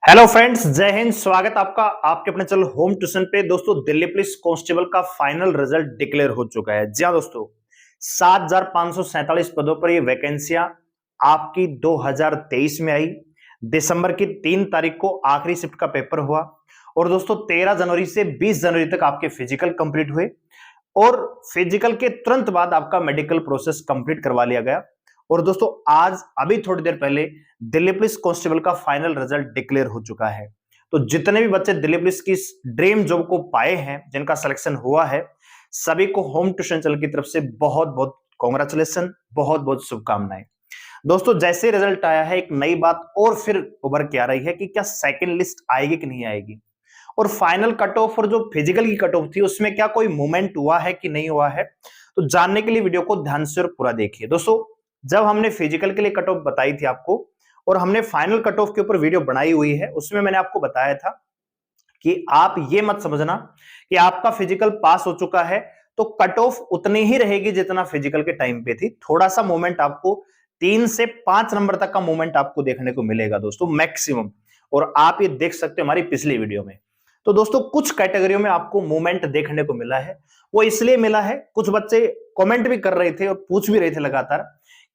Hello friends, जय हिंद। स्वागत आपका आपके अपने चैनल होम ट्यूशन पे। दोस्तों, दिल्ली पुलिस कांस्टेबल का फाइनल रिजल्ट डिक्लेयर हो चुका है। जी हाँ दोस्तों, 7,547 पदों पर ये वैकेंसियां आपकी 2023 में आई। दिसंबर की 3 तारीख को आखिरी शिफ्ट का पेपर हुआ और दोस्तों 13 जनवरी से 20 जनवरी तक आपके फिजिकल कंप्लीट हुए और फिजिकल के तुरंत बाद आपका मेडिकल प्रोसेस कंप्लीट करवा लिया गया। और दोस्तों आज अभी थोड़ी देर पहले दिल्ली पुलिस कांस्टेबल का फाइनल रिजल्ट डिक्लेयर हो चुका है। तो जितने भी बच्चे दिल्ली पुलिस की ड्रीम जॉब को पाए हैं, जिनका सिलेक्शन हुआ है, सभी को होम ट्यूशन चैनल की तरफ से बहुत बहुत कांग्रेचुलेशन, बहुत बहुत शुभकामनाएं। दोस्तों जैसे रिजल्ट आया है, एक नई बात और फिर उभर के आ रही है कि क्या सेकंड लिस्ट आएगी कि नहीं आएगी, और फाइनल कट ऑफ और जो फिजिकल की कट ऑफ थी उसमें क्या कोई मूवमेंट हुआ है कि नहीं हुआ है। तो जानने के लिए वीडियो को ध्यान से और पूरा देखिए। दोस्तों, जब हमने फिजिकल के लिए कट ऑफ बताई थी आपको और हमने फाइनल कट ऑफ के ऊपर वीडियो बनाई हुई है, उसमें मैंने आपको बताया था कि आप ये मत समझना कि आपका फिजिकल पास हो चुका है तो कट ऑफ उतनी ही रहेगी जितना फिजिकल के टाइम पे थी। थोड़ा सा मूवमेंट आपको 3 से 5 नंबर तक का मूवमेंट आपको देखने को मिलेगा दोस्तों, मैक्सिमम। और आप ये देख सकते हो हमारी पिछली वीडियो में। तो दोस्तों कुछ कैटेगरियों में आपको मूवमेंट देखने को मिला है। वो इसलिए मिला है, कुछ बच्चे कमेंट भी कर रहे थे और पूछ भी रहे थे लगातार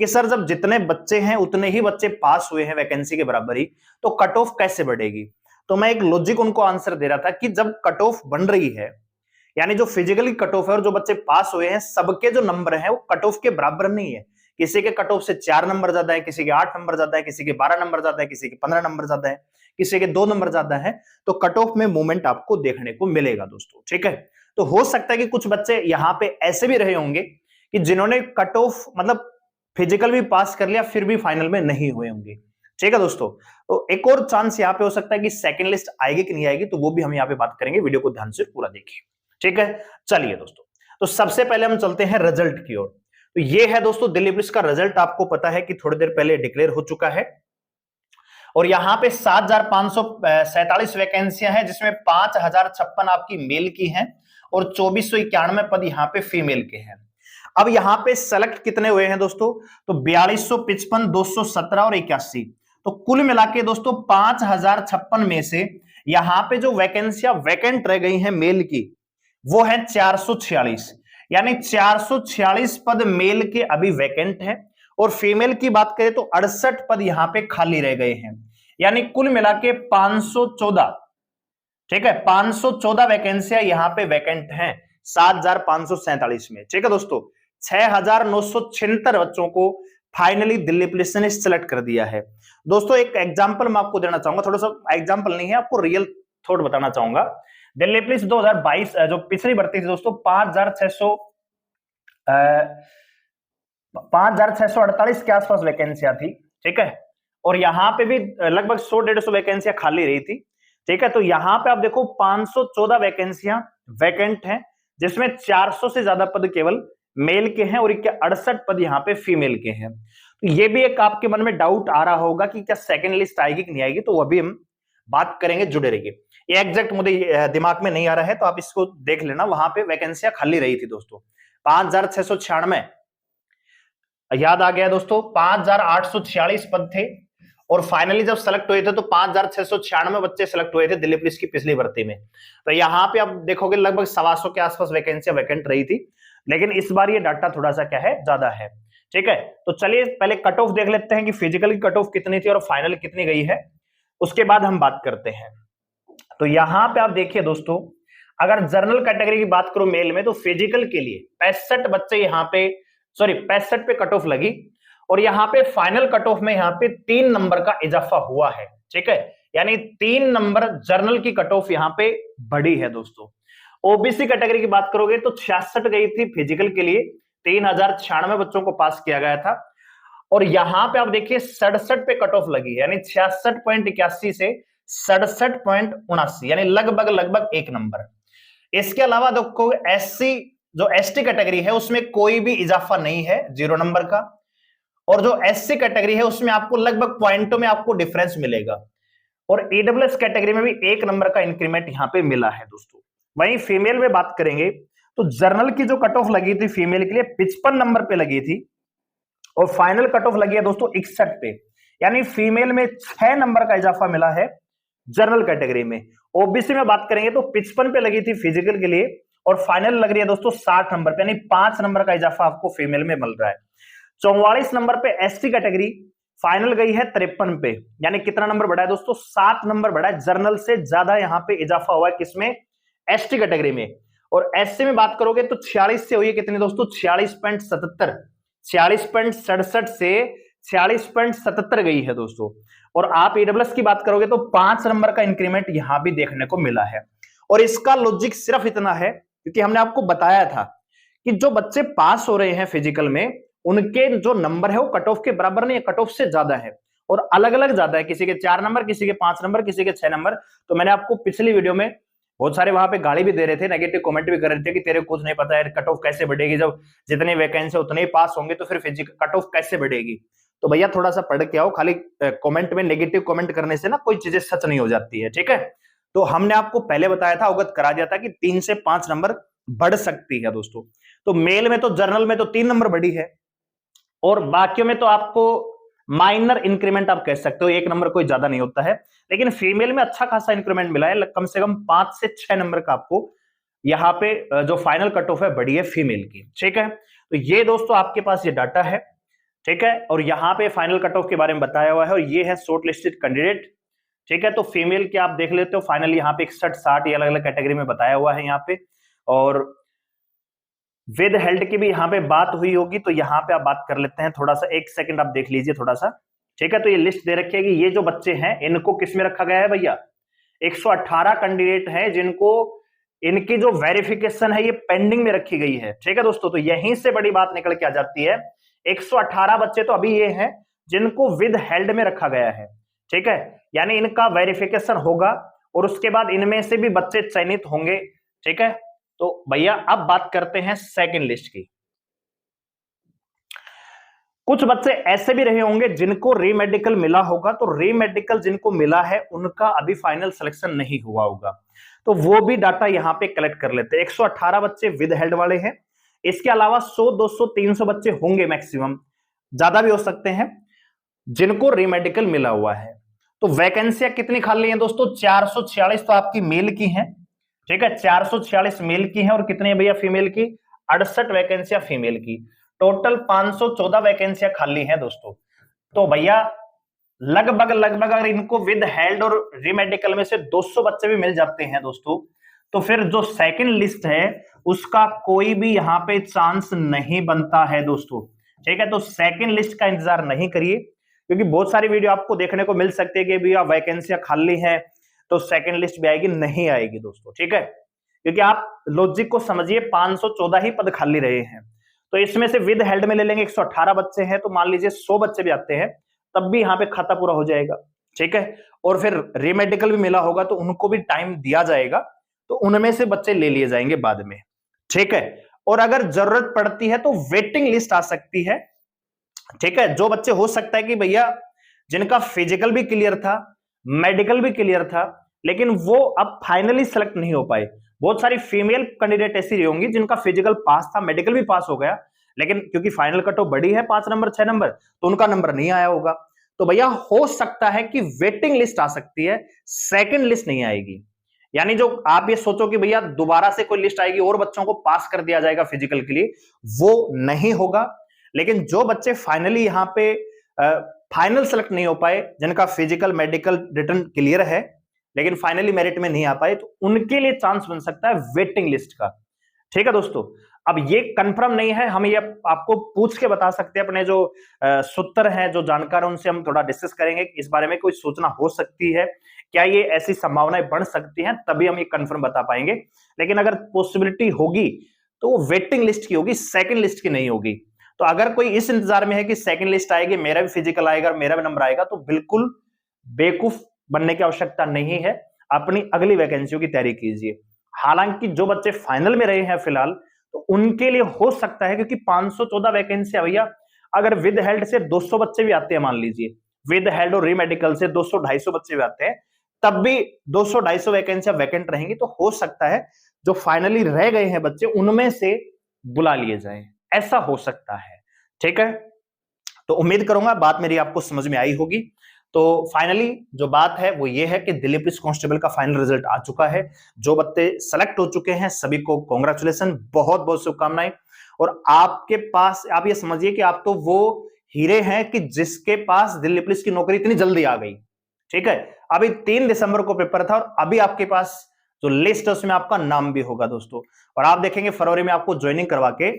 कि सर जब जितने बच्चे हैं उतने ही बच्चे पास हुए हैं वैकेंसी के बराबर ही, तो कट ऑफ कैसे बढ़ेगी। तो मैं एक लॉजिक उनको आंसर दे रहा था कि जब कट ऑफ बन रही है, यानी जो फिजिकली कट ऑफ है और जो बच्चे पास हुए हैं, सबके जो नंबर है वो कट ऑफ के बराबर नहीं है। किसी के कट ऑफ से 4 नंबर ज्यादा है, किसी के 8 नंबर ज्यादा है, किसी के 12 नंबर ज्यादा है, किसी के 15 नंबर ज्यादा है, किसी के 2 नंबर ज्यादा है। तो कट ऑफ में मूवमेंट आपको देखने को मिलेगा दोस्तों, ठीक है। तो हो सकता है कि कुछ बच्चे यहां पे ऐसे भी रहे होंगे कि जिन्होंने कट ऑफ मतलब फिजिकल भी पास कर लिया फिर भी फाइनल में नहीं हुए होंगे, ठीक है दोस्तों। तो एक और चांस यहाँ पे हो सकता है कि सेकंड लिस्ट आएगी कि नहीं आएगी, तो वो भी हम यहाँ पे बात करेंगे। वीडियो को ध्यान से पूरा देखिए, ठीक है। चलिए दोस्तों, तो सबसे पहले हम चलते हैं रिजल्ट की ओर। तो ये है दोस्तों दिल्ली पुलिस का रिजल्ट। आपको पता है कि थोड़ी देर पहले डिक्लेयर हो चुका है और यहां पे 7,547 वैकेंसियां हैं, जिसमें 5,056 आपकी मेल की हैं और 2491 पद यहां पे फीमेल के हैं। अब यहां पे सेलेक्ट कितने हुए हैं दोस्तों, तो 4255, 217 और 81। तो कुल मिला के दोस्तों 5,056 में से यहां पे जो वैकेंसियां वैकेंट रह गई हैं मेल की, वो है 446। यानी 446 पद मेल के अभी वैकेंट है और फीमेल की बात करें तो 68 पद यहां पे खाली रह गए हैं। यानी कुल मिला के 514, ठीक है, 514 वैकेंसियां यहां पे वैकेंट हैं 7,547 में, ठीक है दोस्तों। 6,976 बच्चों को फाइनली दिल्ली पुलिस ने सिलेक्ट कर दिया है। दोस्तों एक एग्जांपल मैं आपको देना चाहूंगा, थोड़ा सा एग्जांपल नहीं है, आपको रियल थॉट बताना चाहूंगा। दिल्ली पुलिस 2022 जो पिछली भर्ती थी दोस्तों, 5,648 के आसपास वैकेंसियां थी, ठीक है। और यहां पे भी लगभग 100-150 वैकेंसियां खाली रही थी, ठीक है। तो यहां पे आप देखो 514 वैकेंसियां वैकेंट हैं, जिसमें 400 से ज्यादा पद केवल मेल के हैं और 68 पद यहां पे फीमेल के हैं। तो ये भी एक आपके मन में डाउट आ रहा होगा कि क्या सेकंड लिस्ट आएगी कि नहीं आएगी, तो अभी हम बात करेंगे, जुड़े रहिए। ये एग्जैक्ट मुझे दिमाग में नहीं आ रहा है तो आप इसको देख लेना। वहां पे वैकेंसियां खाली रही थी दोस्तों 5,696, याद आ गया दोस्तों। 5,846 पद थे और फाइनली जब सेलेक्ट हुए थे तो 5,696 बच्चे सेलेक्ट हुए थे दिल्ली पुलिस की पिछली भर्ती में। तो यहां पे आप देखोगे लगभग 125 के आसपास वैकेंसियां वैकेंट रही थी, लेकिन इस बार ये डाटा थोड़ा सा क्या है, ज्यादा है, ठीक है। तो चलिए पहले कट ऑफ देख लेते हैं कि फिजिकल की कट ऑफ कितनी थी और फाइनल कितनी गई है, उसके बाद हम बात करते हैं। तो यहां पे आप देखिए दोस्तों, अगर जनरल कैटेगरी की बात करो मेल में, तो फिजिकल के लिए 65 बच्चे यहां पे 65 पे कट ऑफ लगी और यहां पे फाइनल कट ऑफ में यहां पे 3 नंबर का इजाफा हुआ है, ठीक है। यानी 3 नंबर जनरल की कट ऑफ यहां पे बढ़ी है दोस्तों। ओबीसी कैटेगरी की बात करोगे तो 66 गई थी फिजिकल के लिए, 3,096 बच्चों को पास किया गया था और यहां पे आप देखिए 67 पे कट ऑफ लगी है, यानी 66.81 से 67.79, यानी लगभग 1 नंबर। इसके अलावा देखो एससी जो एसटी कैटेगरी है उसमें कोई भी इजाफा नहीं है 0 नंबर का, और जो एससी कैटेगरी है उसमें आपको लगभग पॉइंटों में आपको डिफरेंस मिलेगा, और ईडब्ल्यूएस कैटेगरी में भी 1 नंबर का इंक्रीमेंट यहां पे मिला है दोस्तों। वहीं फीमेल में बात करेंगे तो जर्नल की जो कट ऑफ लगी थी फीमेल के लिए 55 नंबर पे लगी थी और फाइनल कट ऑफ लगी है दोस्तों 61 पे, यानी फीमेल में 6 नंबर का इजाफा मिला है जनरल कैटेगरी में। ओबीसी में बात करेंगे तो 55 पे लगी थी फिजिकल के लिए और फाइनल लग रही है दोस्तों 60 नंबर पे, यानी 5 नंबर का इजाफा आपको फीमेल में मिल रहा है। 44 नंबर पे एसटी कैटेगरी फाइनल गई है 53 पे, यानी कितना नंबर बढ़ा है दोस्तों, 7 नंबर बढ़ा है। जर्नल से ज्यादा यहां पे इजाफा हुआ है किसमें, एसटी कैटेगरी में। और एससी में बात करोगे तो 46 से हुई है कितनी दोस्तों, 46.77, 46.67 से 46.77 गई है दोस्तों। और आप ईडब्ल्यूएस की बात करोगे तो 5 नंबर का इंक्रीमेंट यहां भी देखने को मिला है। और इसका लॉजिक सिर्फ इतना है क्योंकि हमने आपको बताया था कि जो बच्चे पास हो रहे हैं फिजिकल में उनके जो नंबर है वो कट ऑफ के बराबर नहीं है, कट ऑफ से ज्यादा है और अलग अलग ज्यादा है, किसी के 4 नंबर, किसी के 5 नंबर, किसी के 6 नंबर। तो मैंने आपको पिछली वीडियो में बहुत सारे वहां पे गाली भी दे रहे थे, नेगेटिव कमेंट भी कर रहे थे कि तेरे को कुछ नहीं पता है, कट ऑफ कैसे बढ़ेगी, जब जितनी वैकेंसी उतने ही पास होंगे तो फिर फिजिकल कट ऑफ कैसे बढ़ेगी। तो भैया थोड़ा सा पढ़ के आओ, खाली कमेंट में नेगेटिव कमेंट करने से ना कोई चीजें सच नहीं हो जाती है, ठीक है। तो हमने आपको पहले बताया था, अवगत करा दिया था कि 3 से 5 नंबर बढ़ सकती है दोस्तों। तो मेल में तो जर्नल में तो 3 नंबर बढ़ी है और बाकियों में तो आपको माइनर इंक्रीमेंट आप कह सकते हो, 1 नंबर कोई ज्यादा नहीं होता है। लेकिन फीमेल में अच्छा खासा इंक्रीमेंट मिला है, कम से कम 5 से 6 नंबर का आपको यहाँ पे जो फाइनल कट ऑफ है बढ़ी है फीमेल की, ठीक है। तो ये दोस्तों आपके पास ये डाटा है, ठीक है। और यहाँ पे फाइनल कट ऑफ के बारे में बताया हुआ है और ये है शॉर्ट लिस्टेड कैंडिडेट, ठीक है। तो फीमेल के आप देख लेते हो फाइनल यहाँ पे 61, 60 ये अलग अलग कैटेगरी में बताया हुआ है यहाँ पे। और विद हेल्ड की भी यहाँ पे बात हुई होगी, तो यहाँ पे आप बात कर लेते हैं थोड़ा सा, 1 सेकंड आप देख लीजिए थोड़ा सा, ठीक है। तो ये लिस्ट दे रखी है कि ये जो बच्चे हैं इनको किस में रखा गया है भैया, 118 कैंडिडेट हैं जिनको इनकी जो वेरिफिकेशन है ये पेंडिंग में रखी गई है, ठीक है दोस्तों। तो यहीं से बड़ी बात निकल के आ जाती है, 118 बच्चे तो अभी ये हैं जिनको विद हेल्ड में रखा गया है, ठीक है। यानी इनका वेरिफिकेशन होगा और उसके बाद इनमें से भी बच्चे चयनित होंगे, ठीक है। तो भैया अब बात करते हैं सेकंड लिस्ट की। कुछ बच्चे ऐसे भी रहे होंगे जिनको रीमेडिकल मिला होगा, तो रीमेडिकल जिनको मिला है उनका अभी फाइनल सिलेक्शन नहीं हुआ होगा, तो वो भी डाटा यहां पे कलेक्ट कर लेते हैं। 118 बच्चे विद हेल्ड वाले हैं, इसके अलावा 100, 200, 300 बच्चे होंगे मैक्सिमम, ज्यादा भी हो सकते हैं, जिनको रीमेडिकल मिला हुआ है। तो वैकेंसियां कितनी खाली हैं दोस्तों, 446 तो आपकी मेल की हैं, ठीक है, 446 मेल की हैं और कितनी है भैया फीमेल की, 68 वैकेंसियां फीमेल की। टोटल 514 वैकेंसियां खाली हैं दोस्तों। तो भैया लगभग लगभग अगर इनको विद हेल्ड और रीमेडिकल में से 200 बच्चे भी मिल जाते हैं दोस्तों, तो फिर जो सेकंड लिस्ट है उसका कोई भी यहां पे चांस नहीं बनता है दोस्तों, ठीक है। तो सेकंड लिस्ट का इंतजार नहीं करिए क्योंकि बहुत सारी वीडियो आपको देखने को मिल सकती है कि भैया वैकेंसियां खाली हैं तो सेकंड लिस्ट भी आएगी, नहीं आएगी दोस्तों, ठीक है। क्योंकि आप लॉजिक को समझिए, 514 ही पद खाली रहे हैं, तो इसमें से विद हेल्ड में ले लेंगे 118 बच्चे हैं, तो मान लीजिए 100 बच्चे भी आते हैं तब भी यहाँ पे खाता पूरा हो जाएगा, ठीक है। और फिर रीमेडिकल भी मिला होगा तो उनको भी टाइम दिया जाएगा, तो उनमें से बच्चे ले लिए जाएंगे बाद में, ठीक है। और अगर जरूरत पड़ती है तो वेटिंग लिस्ट आ सकती है, ठीक है। जो बच्चे हो सकता है कि भैया जिनका फिजिकल भी क्लियर था, मेडिकल भी क्लियर था, लेकिन वो अब फाइनली सेलेक्ट नहीं हो पाए। बहुत सारी फीमेल कैंडिडेट ऐसी रही होंगी जिनका फिजिकल पास था, मेडिकल भी पास हो गया, लेकिन क्योंकि फाइनल कट ऑफ बड़ी है 5 नंबर 6 नंबर, तो उनका नंबर नहीं आया होगा। तो भैया हो सकता है कि वेटिंग लिस्ट आ सकती है, सेकंड लिस्ट नहीं आएगी। यानी जो आप ये सोचो कि भैया दोबारा से कोई लिस्ट आएगी और बच्चों को पास कर दिया जाएगा फिजिकल के लिए, वो नहीं होगा। लेकिन जो बच्चे फाइनली यहां पे फाइनल सेलेक्ट नहीं हो पाए, जिनका फिजिकल मेडिकल रिटर्न क्लियर है लेकिन फाइनली मेरिट में नहीं आ पाए, तो उनके लिए चांस बन सकता है वेटिंग लिस्ट का, ठीक है दोस्तों। अब ये कंफर्म नहीं है, हम ये आपको पूछ के बता सकते हैं, अपने जो सूत्र हैं, जो जानकार हैं, उनसे हम थोड़ा डिस्कस करेंगे कि इस बारे में कोई सूचना हो सकती है क्या, ये ऐसी संभावनाएं बढ़ सकती हैं, तभी हम ये कंफर्म बता पाएंगे। लेकिन अगर पॉसिबिलिटी होगी तो वो वेटिंग लिस्ट की होगी, सेकंड लिस्ट की नहीं होगी। तो अगर कोई इस इंतजार में है कि सेकंड लिस्ट आएगी, मेरा भी फिजिकल आएगा, मेरा भी नंबर आएगा, तो बिल्कुल बेवकूफ बनने की आवश्यकता नहीं है, अपनी अगली वैकेंसियों की तैयारी कीजिए। हालांकि जो बच्चे फाइनल में रहे हैं फिलहाल, तो उनके लिए हो सकता है, क्योंकि 514 वैकेंसी भैया, अगर विद हेल्ड से 200 बच्चे भी आते हैं, मान लीजिए विद हेल्ड और रीमेडिकल से 200 250 बच्चे भी आते हैं, तब भी 200 250 वैकेंसियां वैकेंट रहेंगी। तो हो सकता है जो फाइनली रह गए हैं बच्चे उनमें से बुला लिए जाएं, ऐसा हो सकता है, ठीक है। तो उम्मीद करूंगा बात मेरी आपको समझ में आई होगी। तो फाइनली जो बात है वो ये है कि दिल्ली पुलिस कांस्टेबल का फाइनल रिजल्ट आ चुका है। जो बच्चे सेलेक्ट हो चुके हैं सभी को कांग्रेचुलेशन, बहुत बहुत शुभकामनाएं। और आपके पास आप ये समझिए कि आप तो वो हीरे हैं कि जिसके पास दिल्ली पुलिस की नौकरी इतनी जल्दी आ गई। ठीक है, अभी 3 दिसंबर को पेपर था और अभी आपके पास जो लिस्ट है उसमें आपका नाम भी होगा दोस्तों। और आप देखेंगे फरवरी में आपको ज्वाइनिंग करवा के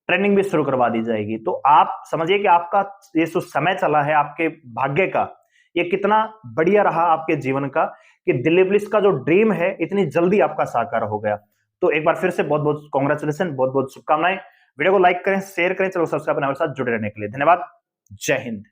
ट्रेनिंग भी शुरू करवा दी जाएगी। तो आप समझिए कि आपका ये जो समय चला है आपके भाग्य का, ये कितना बढ़िया रहा आपके जीवन का कि दिल्ली पुलिस का जो ड्रीम है इतनी जल्दी आपका साकार हो गया। तो एक बार फिर से बहुत बहुत कांग्रेचुलेशन, बहुत बहुत शुभकामनाएं। वीडियो को लाइक करें, शेयर करें, चलो सब्सक्राइब करने के साथ जुड़े रहने के लिए धन्यवाद। जय हिंद।